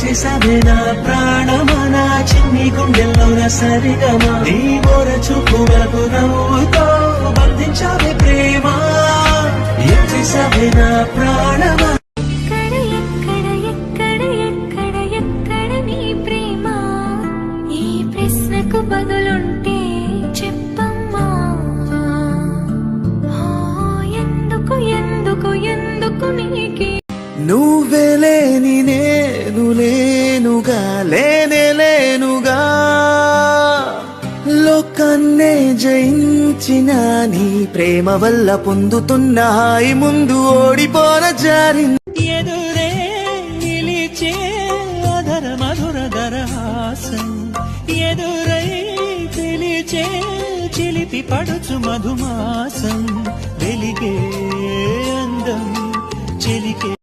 చేసావే నా ప్రాణమా నా చిన్ని గుండెల్లోన సరిగమా నీ బోర చూపులకు నవ్వుతో బంధించావే ప్రేమ ఏం చేసావే నా ప్రాణమా బదులుంటే చెప్పమ్మా ఎందుకు ఎందుకు ఎందుకు నీకి నువ్వే లేని నేను లేనుగా లేనుగా లోకాన్నే జయించిన నీ ప్రేమ వల్ల పొందుతున్న హాయి ముందు ఓడిపోన జారింది ఎదురే నిలిచే అధర మధుర దరహాసం ఎదురై పిలిచే చిలిపి పడుచు మధుమాసం వెలిగే అందం చెలికే